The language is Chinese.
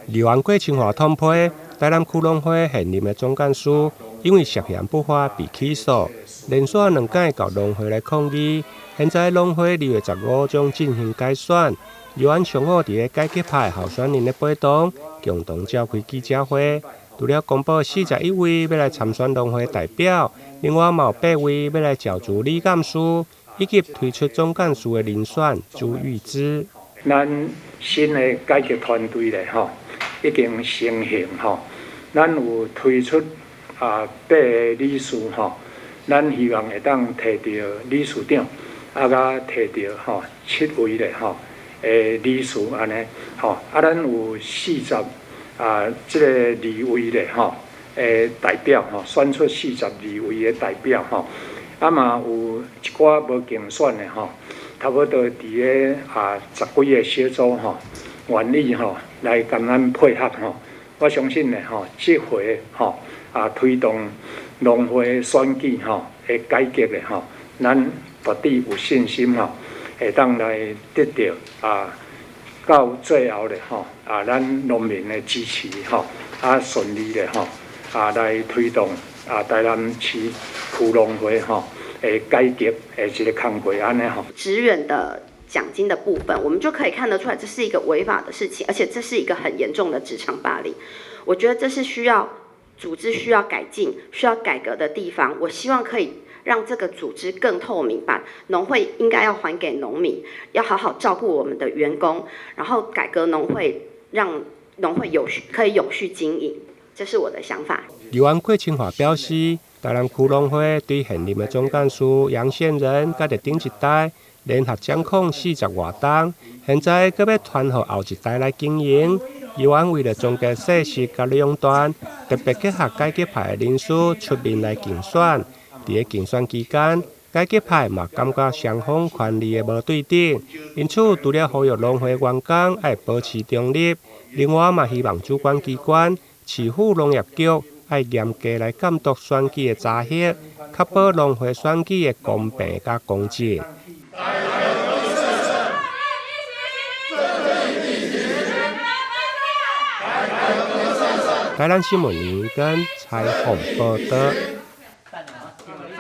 离湾过清华通批，台南区农会现任的总干事因为涉嫌不法被起诉，连续2届到农会来抗议。现在农会2月15将进行改选，离湾上午伫个改革派候选人的陪同，共同召开记者会。除了公布41位要来参选农会代表，另外嘛有8位要来角逐理干事，以及推出总干事的人选朱玉芝。咱新的改革团队咧吼，已经成型吼。咱有推出8个理事吼，咱希望会当摕到理事长，甲摕到7位咧理事安尼吼。咱有40即个立委咧代表选出42位的代表嘛有一寡无竞选的差不多伫个10几个小组愿意来跟咱配合我相信咧这回推动农会选举的改革咧咱绝对有信心会当来得到到最后咧咱农民的支持顺利咧来推动台南市区农会改革这个工作安尼职员的奖金的部分，我们就可以看得出来，这是一个违法的事情，而且这是一个很严重的职场霸凌。我觉得这是需要组织需要改进、需要改革的地方。我希望可以让这个组织更透明，把农会应该要还给农民，要好好照顾我们的员工，然后改革农会，让农会可以永续经营。这是我的想法。离湾郭清华表示，台南区农会对现任的总干事杨宪仁甲伫顶一代联合掌控40外档，现在阁要传予后一代来经营。离湾为了总结设施甲利用端，特别结合改革派的人士出面来竞选。伫个竞选期间，改革派嘛感觉双方权力的无对等，因此除了呼吁农会员工要保持中立，另外嘛希望主管机关市府农业局要严格来监督选举的查核，确保农会选举的公平甲公正。台南新闻联跟采访报道。